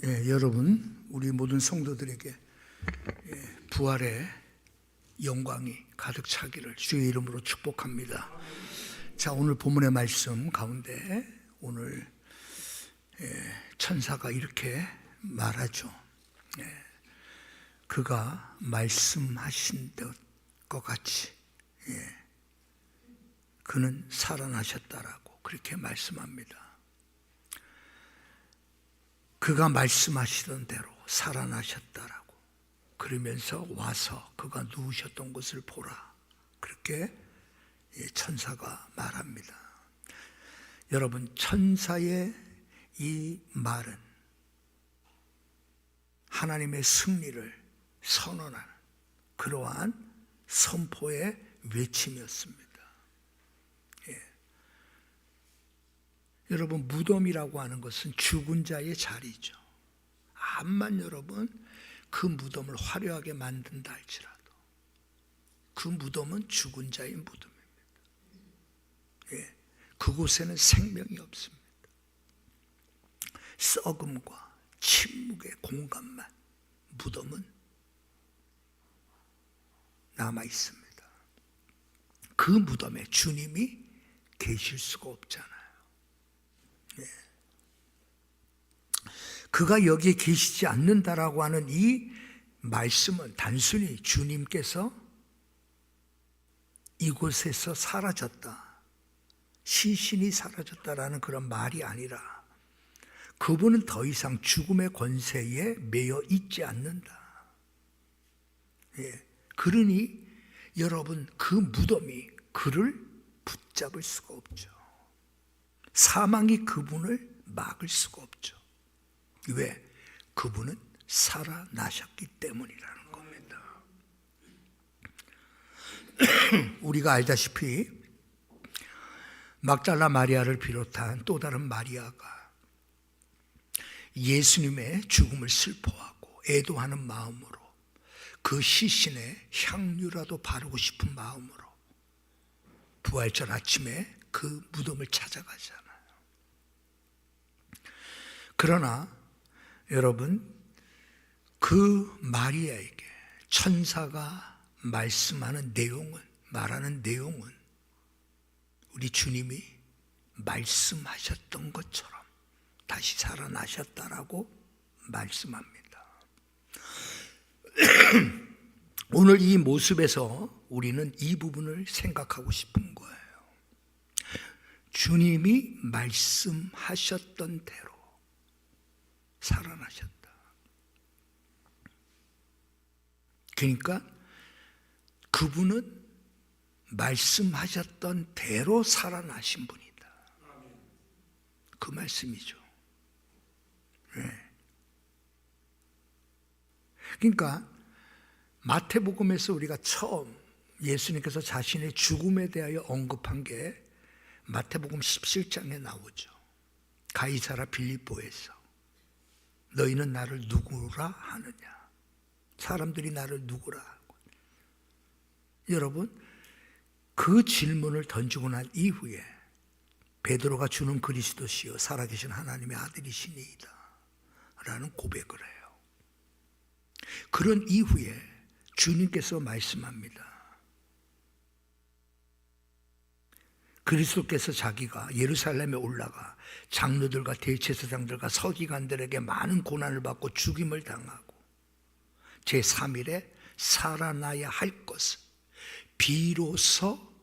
여러분, 우리 모든 성도들에게 부활의 영광이 가득 차기를 주의 이름으로 축복합니다. 자, 오늘 본문의 말씀 가운데 오늘 천사가 이렇게 말하죠. 그가 말씀하신 것 같이 그는 살아나셨다라고 그렇게 말씀합니다. 그가 말씀하시던 대로 살아나셨다라고 그러면서 와서 그가 누우셨던 곳을 보라, 그렇게 천사가 말합니다. 여러분, 천사의 이 말은 하나님의 승리를 선언하는 그러한 선포의 외침이었습니다. 여러분, 무덤이라고 하는 것은 죽은 자의 자리죠. 암만 여러분 그 무덤을 화려하게 만든다 할지라도 그 무덤은 죽은 자의 무덤입니다. 그곳에는 생명이 없습니다. 썩음과 침묵의 공간만 무덤은 남아 있습니다. 그 무덤에 주님이 계실 수가 없잖아요. 그가 여기에 계시지 않는다라고 하는 이 말씀은 단순히 주님께서 이곳에서 사라졌다, 시신이 사라졌다라는 그런 말이 아니라 그분은 더 이상 죽음의 권세에 매여 있지 않는다. 그러니 여러분, 그 무덤이 그를 붙잡을 수가 없죠. 사망이 그분을 막을 수가 없죠. 왜? 그분은 살아나셨기 때문이라는 겁니다. 우리가 알다시피 막달라 마리아를 비롯한 또 다른 마리아가 예수님의 죽음을 슬퍼하고 애도하는 마음으로 그 시신에 향유라도 바르고 싶은 마음으로 부활절 아침에 그 무덤을 찾아가잖아요. 그러나 여러분, 그 마리아에게 천사가 말하는 내용은 우리 주님이 말씀하셨던 것처럼 다시 살아나셨다라고 말씀합니다. 오늘 이 모습에서 우리는 이 부분을 생각하고 싶은 거예요. 주님이 말씀하셨던 대로 살아나셨다. 그러니까 그분은 말씀하셨던 대로 살아나신 분이다. 그 말씀이죠. 그러니까 마태복음에서 우리가 처음 예수님께서 자신의 죽음에 대하여 언급한 게 마태복음 17장에 나오죠. 가이사라 빌립보에서 너희는 나를 누구라 하느냐? 사람들이 나를 누구라 하고. 여러분, 그 질문을 던지고 난 이후에 베드로가 주는 그리스도시요 살아계신 하나님의 아들이시니이다 라는 고백을 해요. 그런 이후에 주님께서 말씀합니다. 그리스도께서 자기가 예루살렘에 올라가 장로들과 대제사장들과 서기관들에게 많은 고난을 받고 죽임을 당하고 제3일에 살아나야 할 것을 비로소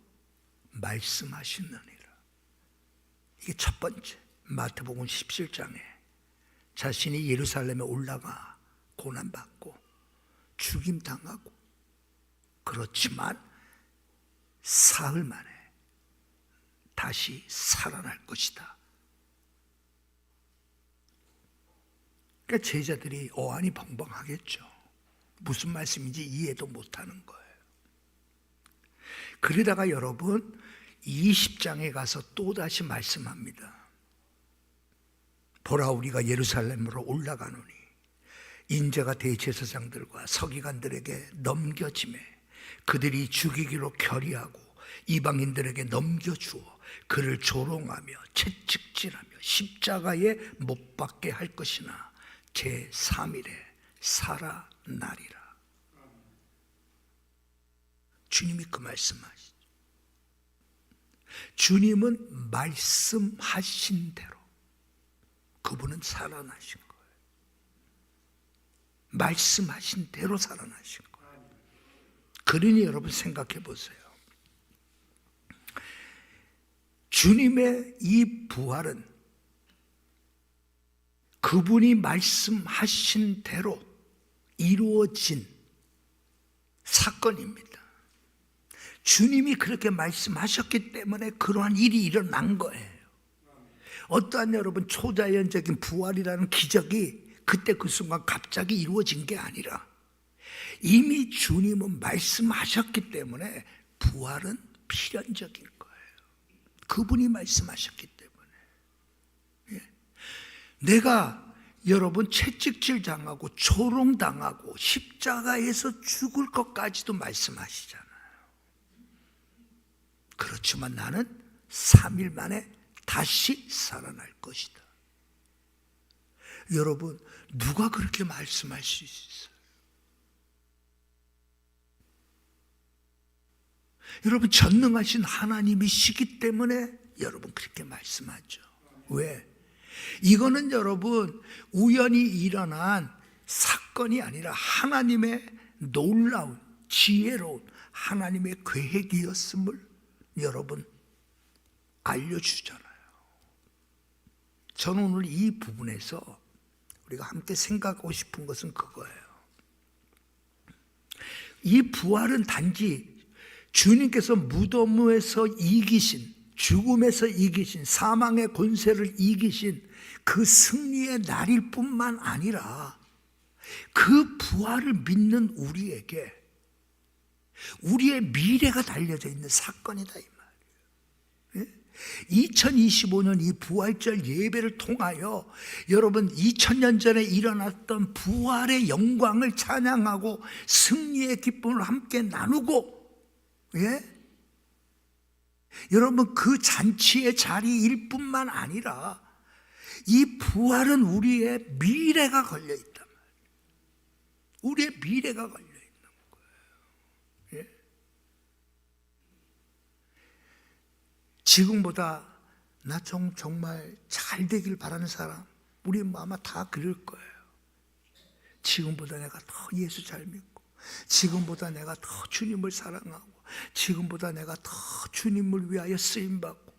말씀하시느니라. 이게 첫 번째, 마태복음 17장에 자신이 예루살렘에 올라가 고난받고 죽임 당하고 그렇지만 사흘 만에 다시 살아날 것이다. 그러니까 제자들이 어안이 벙벙하겠죠. 무슨 말씀인지 이해도 못하는 거예요. 그러다가 여러분 20장에 가서 또다시 말씀합니다. 보라, 우리가 예루살렘으로 올라가노니 인자가 대제사장들과 서기관들에게 넘겨짐에 그들이 죽이기로 결의하고 이방인들에게 넘겨주어 그를 조롱하며 채찍질하며 십자가에 못 박게 할 것이나 제3일에 살아나리라. 주님이 그 말씀하시죠. 주님은 말씀하신 대로 그분은 살아나신 거예요. 말씀하신 대로 살아나신 거예요. 그러니 여러분 생각해 보세요. 주님의 이 부활은 그분이 말씀하신 대로 이루어진 사건입니다. 주님이 그렇게 말씀하셨기 때문에 그러한 일이 일어난 거예요. 어떠한 여러분 초자연적인 부활이라는 기적이 그때 그 순간 갑자기 이루어진 게 아니라 이미 주님은 말씀하셨기 때문에 부활은 필연적인 거예요. 그분이 말씀하셨기 때문에. 내가 여러분 채찍질 당하고 조롱당하고 십자가에서 죽을 것까지도 말씀하시잖아요. 그렇지만 나는 3일 만에 다시 살아날 것이다. 여러분 누가 그렇게 말씀할 수 있어요? 여러분 전능하신 하나님이시기 때문에 여러분 그렇게 말씀하죠. 왜? 이거는 여러분 우연히 일어난 사건이 아니라 하나님의 놀라운 지혜로운 하나님의 계획이었음을 여러분 알려주잖아요. 저는 오늘 이 부분에서 우리가 함께 생각하고 싶은 것은 그거예요. 이 부활은 단지 주님께서 무덤에서 이기신, 죽음에서 이기신, 사망의 권세를 이기신 그 승리의 날일 뿐만 아니라 그 부활을 믿는 우리에게 우리의 미래가 달려져 있는 사건이다 이 말이에요. 2025년 이 부활절 예배를 통하여 여러분 2000년 전에 일어났던 부활의 영광을 찬양하고 승리의 기쁨을 함께 나누고, 여러분 그 잔치의 자리일 뿐만 아니라 이 부활은 우리의 미래가 걸려 있단 말이에요. 우리의 미래가 걸려 있는 거예요. 지금보다 나 정말 잘 되길 바라는 사람, 우리 아마 다 그럴 거예요. 지금보다 내가 더 예수 잘 믿고, 지금보다 내가 더 주님을 사랑하고, 지금보다 내가 더 주님을 위하여 쓰임받고.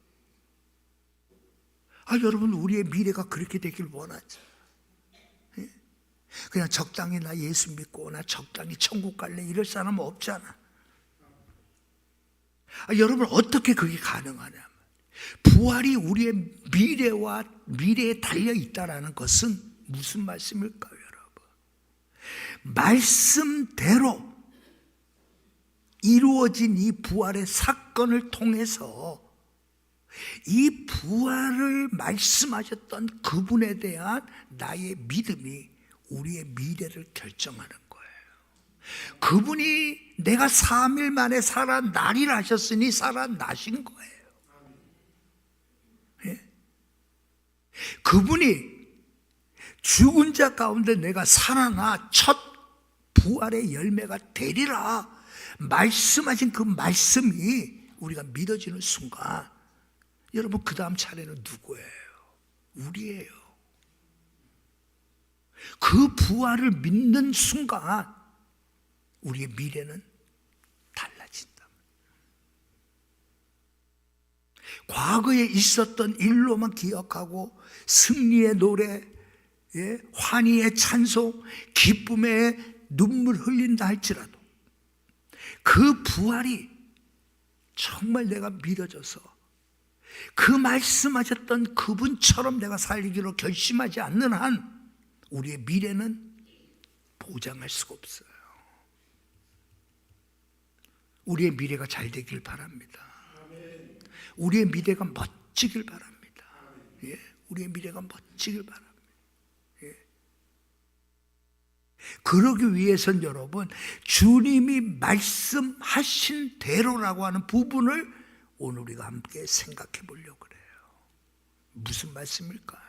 여러분 우리의 미래가 그렇게 되길 원하죠. 그냥 적당히 나 예수 믿고 나 적당히 천국 갈래 이럴 사람은 없잖아. 여러분 어떻게 그게 가능하냐? 부활이 우리의 미래에 달려있다는 것은 무슨 말씀일까요, 여러분? 말씀대로 이루어진 이 부활의 사건을 통해서 이 부활을 말씀하셨던 그분에 대한 나의 믿음이 우리의 미래를 결정하는 거예요. 그분이 내가 3일 만에 살아나리라 하셨으니 살아나신 거예요. 그분이 죽은 자 가운데 내가 살아나 첫 부활의 열매가 되리라 말씀하신 그 말씀이 우리가 믿어지는 순간, 여러분 그 다음 차례는 누구예요? 우리예요. 그 부활을 믿는 순간 우리의 미래는 달라진다. 과거에 있었던 일로만 기억하고 승리의 노래, 환희의 찬송, 기쁨의 눈물 흘린다 할지라도 그 부활이 정말 내가 믿어져서 그 말씀하셨던 그분처럼 내가 살기로 결심하지 않는 한 우리의 미래는 보장할 수가 없어요. 우리의 미래가 잘 되길 바랍니다. 우리의 미래가 멋지길 바랍니다. 우리의 미래가 멋지길 바랍니다. 그러기 위해서는 여러분 주님이 말씀하신 대로라고 하는 부분을 오늘 우리가 함께 생각해 보려고 그래요. 무슨 말씀일까요?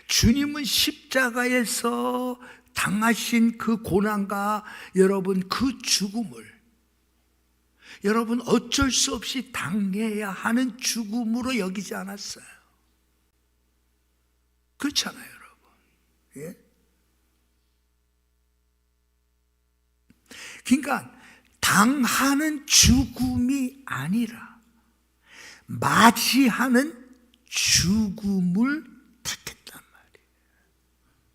주님은 십자가에서 당하신 그 고난과 여러분 그 죽음을 여러분 어쩔 수 없이 당해야 하는 죽음으로 여기지 않았어요. 그렇잖아요, 여러분. 예? 그러니까 당하는 죽음이 아니라 맞이하는 죽음을 택했단 말이에요.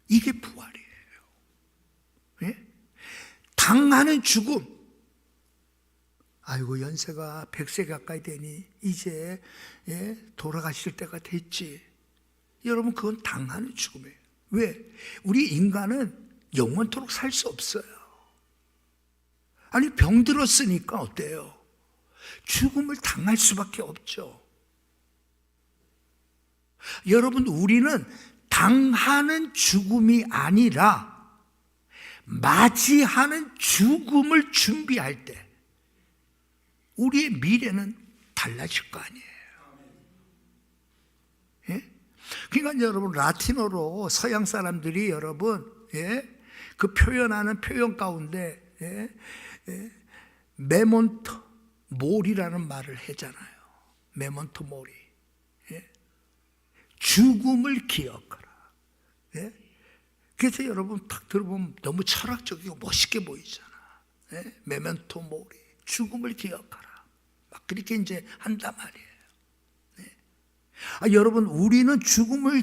이게 부활이에요. 예? 당하는 죽음. 아이고 연세가 100세 가까이 되니 이제 돌아가실 때가 됐지. 여러분 그건 당하는 죽음이에요. 왜? 우리 인간은 영원토록 살 수 없어요. 아니 병들었으니까 어때요? 죽음을 당할 수밖에 없죠. 여러분 우리는 당하는 죽음이 아니라 맞이하는 죽음을 준비할 때 우리의 미래는 달라질 거 아니에요. 예? 그러니까 여러분 라틴어로 서양 사람들이 여러분 그 표현하는 표현 가운데 메몬토 모리라는 말을 하잖아요. 메몬토 모리. 죽음을 기억하라. 그래서 여러분 딱 들어보면 너무 철학적이고 멋있게 보이잖아. 메몬토 모리. 죽음을 기억하라. 막 그렇게 이제 한단 말이에요. 여러분 우리는 죽음을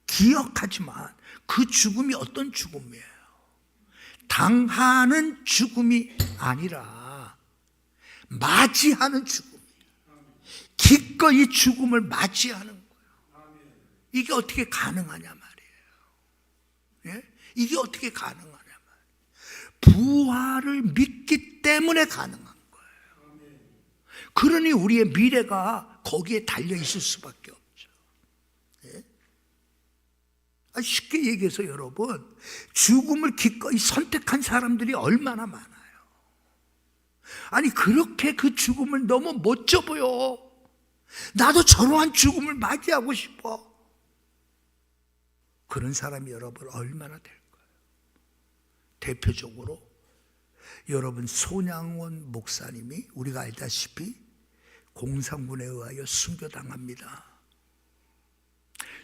기억하지만 그 죽음이 어떤 죽음이에요? 당하는 죽음이 아니라 맞이하는 죽음이에요. 기꺼이 죽음을 맞이하는 거예요. 이게 어떻게 가능하냐 말이에요. 이게 어떻게 가능하냐 말이에요. 부활을 믿기 때문에 가능한 거예요. 그러니 우리의 미래가 거기에 달려 있을 수밖에 없죠. 쉽게 얘기해서 여러분 죽음을 기꺼이 선택한 사람들이 얼마나 많아요. 아니 그렇게 그 죽음을 너무 멋져 보여. 나도 저러한 죽음을 맞이하고 싶어. 그런 사람이 여러분 얼마나 될까요? 대표적으로 여러분 손양원 목사님이 우리가 알다시피 공산군에 의하여 순교당합니다.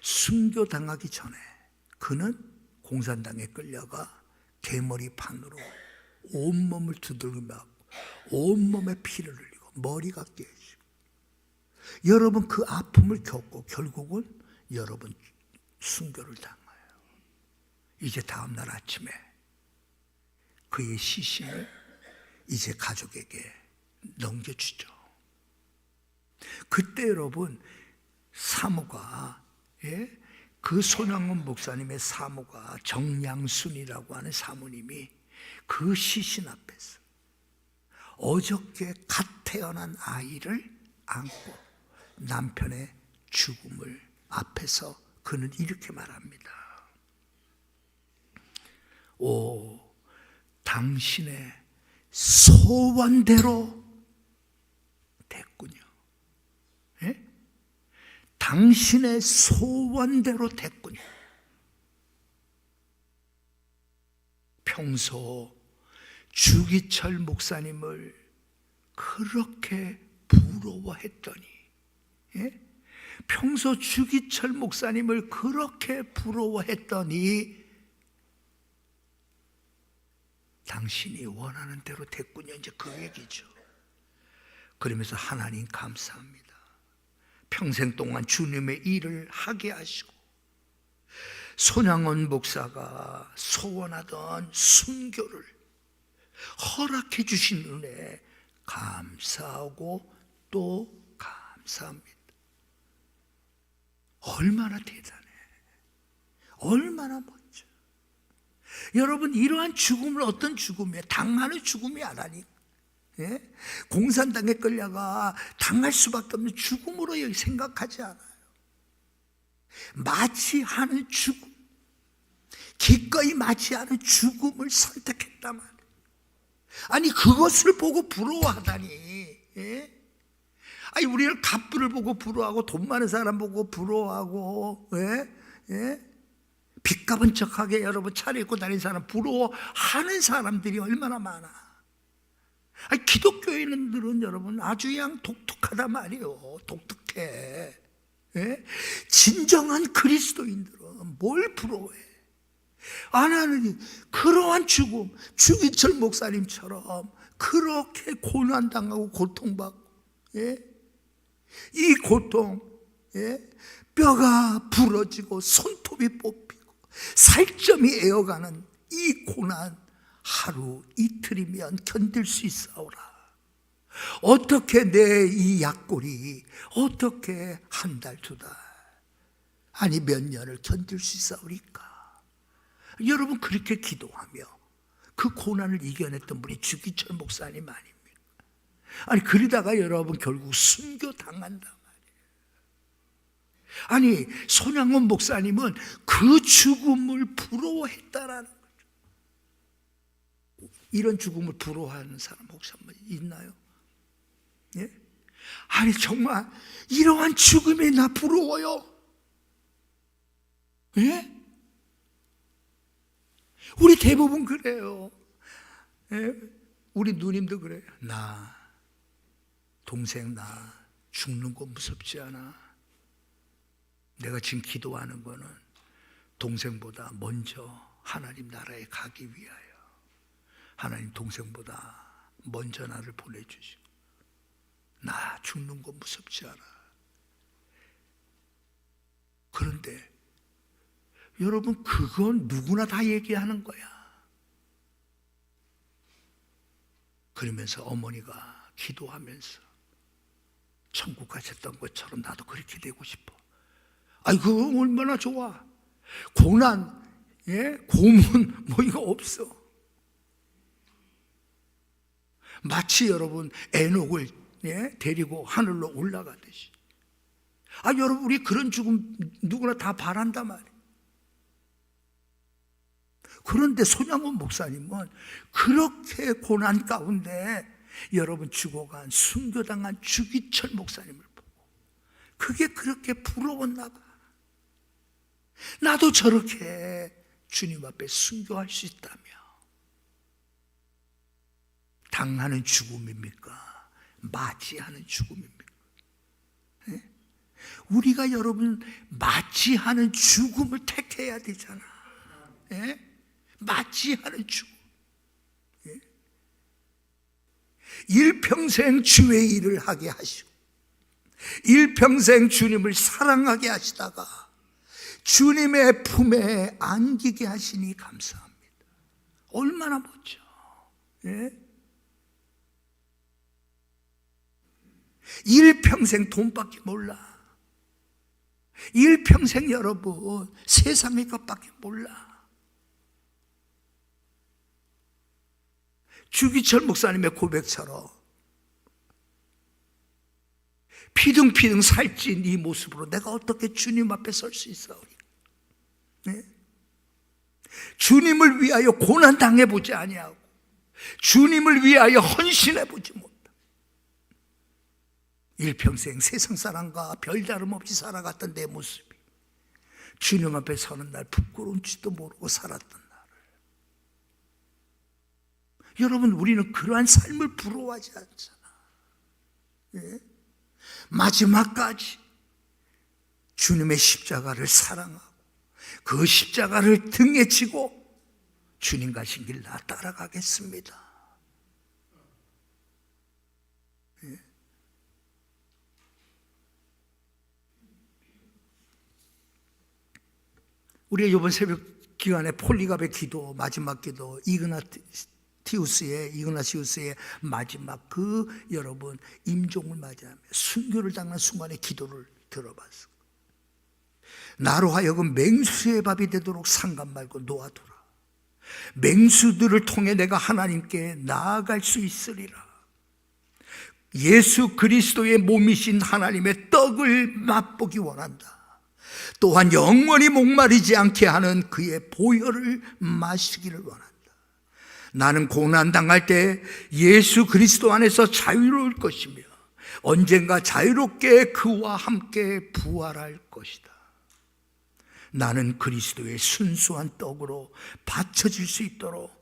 순교당하기 전에 그는 공산당에 끌려가 개머리판으로 온몸을 두들겨 맞고 온몸에 피를 흘리고 머리가 깨지고 여러분 그 아픔을 겪고 결국은 여러분 순교를 당해요. 이제 다음날 아침에 그의 시신을 이제 가족에게 넘겨주죠. 그때 여러분 사모가 그 손양원 목사님의 사모가 정양순이라고 하는 사모님이 그 시신 앞에서 어저께 갓 태어난 아이를 안고 남편의 죽음을 앞에서 그는 이렇게 말합니다. 오, 당신의 소원대로 됐군요. 당신의 소원대로 됐군요. 평소 주기철 목사님을 그렇게 부러워했더니 평소 주기철 목사님을 그렇게 부러워했더니 당신이 원하는 대로 됐군요. 이제 그 얘기죠. 그러면서 하나님 감사합니다. 평생 동안 주님의 일을 하게 하시고 손양원 목사가 소원하던 순교를 허락해 주신 은혜에 감사하고 또 감사합니다. 얼마나 대단해. 얼마나 멋져. 여러분 이러한 죽음을 어떤 죽음이에요? 당하는 죽음이 아니라니까. 공산당에 끌려가 당할 수밖에 없는 죽음으로 생각하지 않아요. 맞이하는 죽음, 기꺼이 맞이하는 죽음을 선택했단 말이에요. 아니 그것을 보고 부러워하다니. 아니 우리는 갑부를 보고 부러워하고 돈 많은 사람 보고 부러워하고 예? 빚 갚은 척하게 여러분 차려입고 다니는 사람 부러워하는 사람들이 얼마나 많아. 아니, 기독교인들은 여러분 아주 그냥 독특하단 말이에요. 독특해. 예? 진정한 그리스도인들은 뭘 부러워해? 나는 그러한 죽음, 주기철 목사님처럼 그렇게 고난당하고 고통받고, 예? 이 고통, 예? 뼈가 부러지고 손톱이 뽑히고 살점이 에어가는 이 고난 하루 이틀이면 견딜 수 있사오라. 어떻게 내 이 약골이 어떻게 한 달, 두 달, 아니 몇 년을 견딜 수 있사오리까? 여러분, 그렇게 기도하며 그 고난을 이겨냈던 분이 주기철 목사님 아닙니까? 아니, 그러다가 여러분 결국 순교 당한단 말이에요. 아니, 손양원 목사님은 그 죽음을 부러워했다라는 거죠. 이런 죽음을 부러워하는 사람 혹시 한번 있나요? 예? 아니, 정말 이러한 죽음이 나 부러워요. 예? 우리 대부분 그래요. 예? 우리 누님도 그래요. 동생 나 죽는 거 무섭지 않아? 내가 지금 기도하는 거는 동생보다 먼저 하나님 나라에 가기 위하여 하나님 동생보다 먼저 나를 보내주시고, 나 죽는 거 무섭지 않아. 그런데 여러분, 그건 누구나 다 얘기하는 거야. 그러면서 어머니가 기도하면서 천국 가셨던 것처럼 나도 그렇게 되고 싶어. 아이, 그거 얼마나 좋아. 고난, 예? 고문 뭐 이거 없어. 마치 여러분 에녹을, 예? 데리고 하늘로 올라가듯이. 여러분, 우리 그런 죽음 누구나 다 바란단 말이에요. 그런데 손양원 목사님은 그렇게 고난 가운데 여러분 죽어간, 순교당한 주기철 목사님을 보고 그게 그렇게 부러웠나 봐. 나도 저렇게 주님 앞에 순교할 수 있다며. 당하는 죽음입니까? 맞이하는 죽음입니까? 네? 우리가 여러분 맞이하는 죽음을 택해야 되잖아. 네? 맞이하는 죽음. 네? 일평생 주의 일을 하게 하시고 일평생 주님을 사랑하게 하시다가 주님의 품에 안기게 하시니 감사합니다. 얼마나 멋져. 예? 일평생 돈밖에 몰라. 일평생 여러분 세상의 것밖에 몰라. 주기철 목사님의 고백처럼 피둥피둥 살찐 이 모습으로 내가 어떻게 주님 앞에 설 수 있사오리? 네? 주님을 위하여 고난 당해보지 아니하고 주님을 위하여 헌신해보지 못해 일평생 세상 사람과 별다름 없이 살아갔던 내 모습이 주님 앞에 서는 날 부끄러운지도 모르고 살았던 나를, 여러분, 우리는 그러한 삶을 부러워하지 않잖아. 예? 마지막까지 주님의 십자가를 사랑하고 그 십자가를 등에 지고 주님 가신 길 나 따라가겠습니다. 예? 우리가 이번 새벽 기간에 폴리갑의 기도, 마지막 기도, 이그나티우스의 마지막 그 여러분 임종을 맞이하며 순교를 당한 순간의 기도를 들어봤어. 나로 하여금 맹수의 밥이 되도록 상관 말고 놓아두라. 맹수들을 통해 내가 하나님께 나아갈 수 있으리라. 예수 그리스도의 몸이신 하나님의 떡을 맛보기 원한다. 또한 영원히 목마르지 않게 하는 그의 보혈을 마시기를 원한다. 나는 고난당할 때 예수 그리스도 안에서 자유로울 것이며 언젠가 자유롭게 그와 함께 부활할 것이다. 나는 그리스도의 순수한 떡으로 바쳐질 수 있도록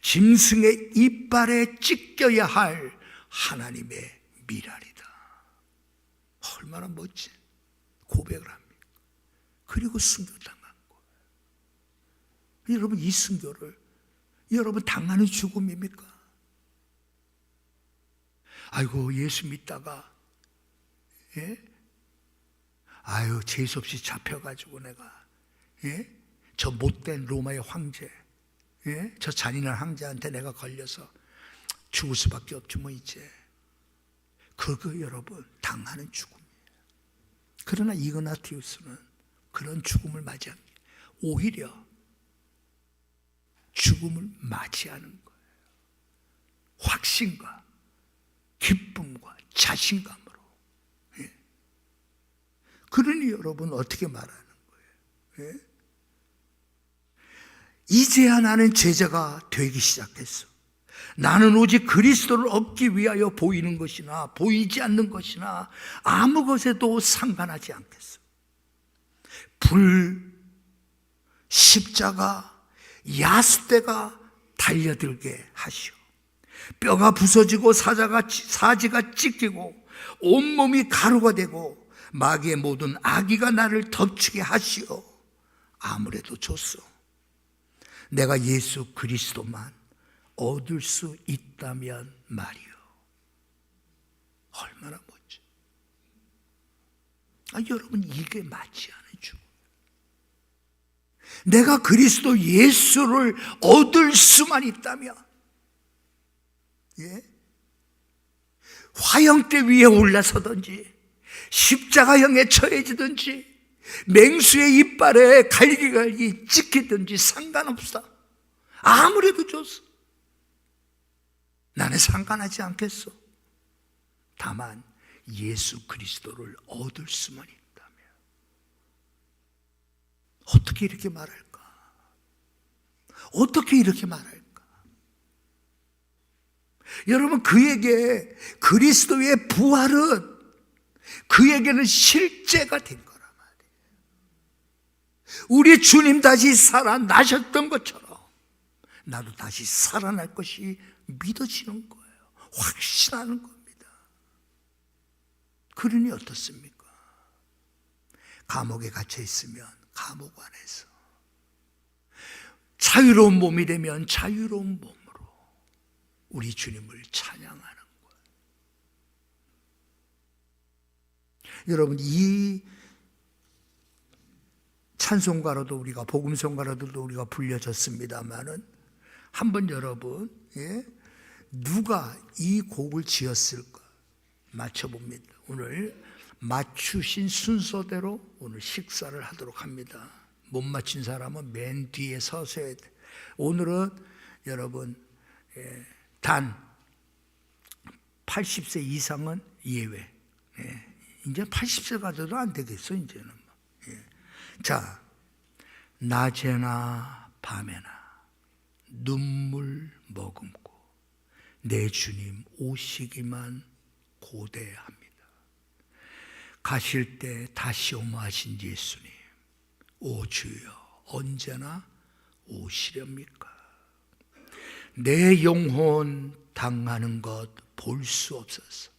짐승의 이빨에 찢겨야 할 하나님의 미랄이다. 얼마나 멋진 고백을 합니까? 그리고 순교당한 거예요. 여러분, 이 순교를 여러분 당하는 죽음입니까? 아이고, 예수 믿다가 아유, 재수없이 잡혀가지고 내가 저 못된 로마의 황제, 저 잔인한 황제한테 내가 걸려서 죽을 수밖에 없지 뭐 이제. 그거 여러분 당하는 죽음이에요. 그러나 이그나티우스는 그런 죽음을 맞이한 게 오히려 죽음을 맞이하는 거예요. 확신과 기쁨과 자신감으로. 그러니 여러분 어떻게 말하는 거예요? 이제야 나는 제자가 되기 시작했어. 나는 오직 그리스도를 얻기 위하여 보이는 것이나 보이지 않는 것이나 아무 것에도 상관하지 않겠어. 불, 십자가, 야수대가 달려들게 하시오. 뼈가 부서지고 사지가 찢기고 온몸이 가루가 되고 마귀의 모든 악의가 나를 덮치게 하시오. 아무래도 좋소. 내가 예수 그리스도만 얻을 수 있다면 말이오. 얼마나 멋져. 여러분, 이게 맞지 않은 죽음. 내가 그리스도 예수를 얻을 수만 있다면, 화형대 위에 올라서든지 십자가형에 처해지든지 맹수의 이빨에 갈기갈기 찍히든지 상관없어. 아무래도 좋소. 나는 상관하지 않겠소. 다만 예수 그리스도를 얻을 수만 있다면. 어떻게 이렇게 말할까? 어떻게 이렇게 말할까? 여러분, 그에게 그리스도의 부활은 그에게는 실제가 된 거란 말이에요. 우리 주님 다시 살아나셨던 것처럼 나도 다시 살아날 것이 믿어지는 거예요. 확신하는 겁니다. 그러니 어떻습니까? 감옥에 갇혀 있으면 감옥 안에서 자유로운 몸이 되면 자유로운 몸으로 우리 주님을 찬양하는 거예요. 여러분, 이 찬송가로도 우리가 복음송가로도 우리가 불려졌습니다만은 한번 여러분, 누가 이 곡을 지었을까 맞춰봅니다. 오늘 맞추신 순서대로 오늘 식사를 하도록 합니다. 못 맞춘 사람은 맨 뒤에 서셔야 돼. 오늘은 여러분 단 80세 이상은 예외. 이제 80세 가져도 안 되겠어 이제는. 자, 낮에나 밤에나 눈물 머금고 내 주님 오시기만 고대합니다. 가실 때 다시 오마 하신 예수님, 오 주여 언제나 오시렵니까? 내 영혼 당하는 것 볼 수 없어서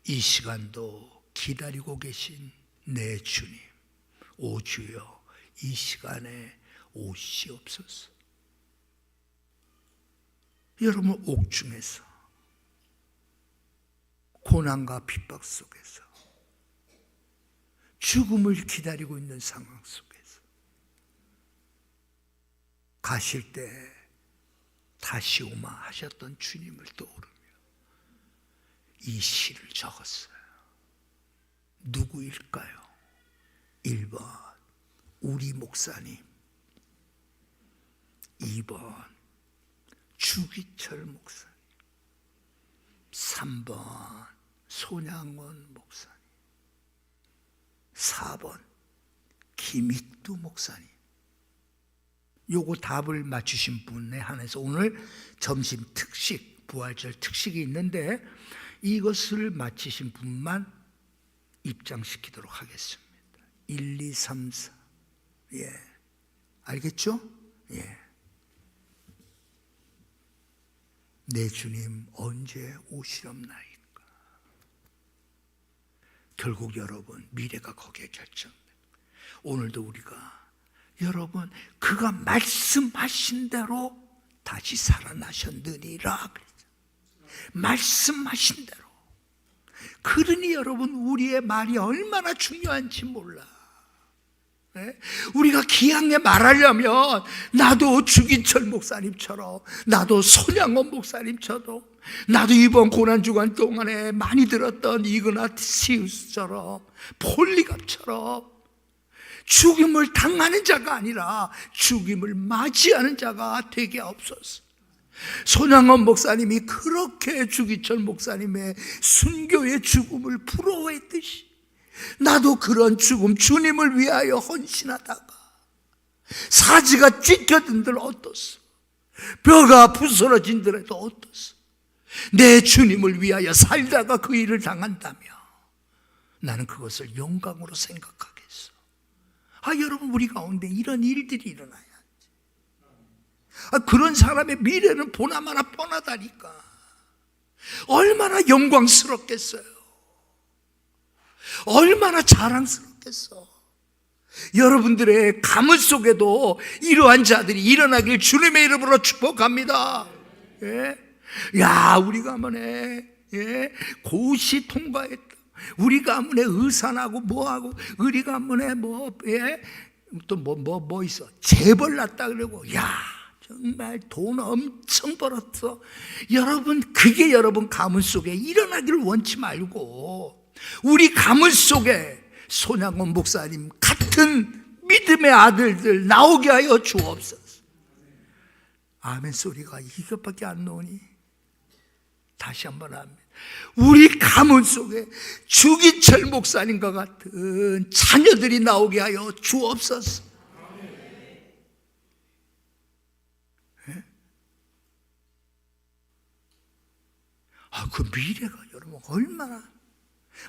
이 시간도 기다리고 계신 내 주님, 오 주여 이 시간에 오시옵소서. 여러분, 옥중에서 고난과 핍박 속에서 죽음을 기다리고 있는 상황 속에서 가실 때 다시 오마 하셨던 주님을 떠오르며 이 시를 적었어요. 누구일까요? 1번 우리 목사님, 2번 주기철 목사님, 3번 손양원 목사님, 4번 김익두 목사님. 요거 답을 맞추신 분에 한해서 오늘 점심 특식, 부활절 특식이 있는데 이것을 맞히신 분만 입장시키도록 하겠습니다. 1, 2, 3, 4. 예. 알겠죠? 예. 내 주님 언제 오시렵나이까? 결국 여러분 미래가 거기에 결정돼. 오늘도 우리가 여러분 그가 말씀하신 대로 다시 살아나셨느니라 그랬죠. 말씀하신 대로. 그러니 여러분 우리의 말이 얼마나 중요한지 몰라. 우리가 기왕에 말하려면 나도 주기철 목사님처럼, 나도 손양원 목사님처럼, 나도 이번 고난주간 동안에 많이 들었던 이그나티우스처럼, 폴리갑처럼 죽임을 당하는 자가 아니라 죽임을 맞이하는 자가 되게 없었어. 손양원 목사님이 그렇게 주기철 목사님의 순교의 죽음을 부러워했듯이 나도 그런 죽음, 주님을 위하여 헌신하다가 사지가 찢겨진들 어떻소? 뼈가 부스러진들에도 어떻소? 내 주님을 위하여 살다가 그 일을 당한다며 나는 그것을 영광으로 생각하겠어. 여러분 우리 가운데 이런 일들이 일어나야지. 그런 사람의 미래는 보나마나 뻔하다니까. 얼마나 영광스럽겠어요. 얼마나 자랑스럽겠어. 여러분들의 가문 속에도 이러한 자들이 일어나길 주님의 이름으로 축복합니다. 예? 야, 우리 가문에 고시 통과했다. 우리 가문에 의산하고 뭐하고 우리 가문에 또 뭐 있어. 재벌 났다 그러고 야, 정말 돈 엄청 벌었어. 여러분 그게 여러분 가문 속에 일어나기를 원치 말고 우리 가문 속에 손양원 목사님 같은 믿음의 아들들 나오게 하여 주옵소서. 아멘 소리가 이것밖에 안 나오니 다시 한번 합니다. 우리 가문 속에 주기철 목사님과 같은 자녀들이 나오게 하여 주옵소서. 그 미래가 여러분 얼마나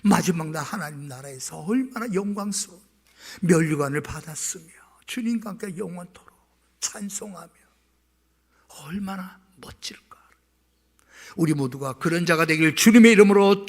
마지막 날 하나님 나라에서 얼마나 영광스러운 면류관을 받았으며 주님과 함께 영원토록 찬송하며 얼마나 멋질까. 우리 모두가 그런 자가 되길 주님의 이름으로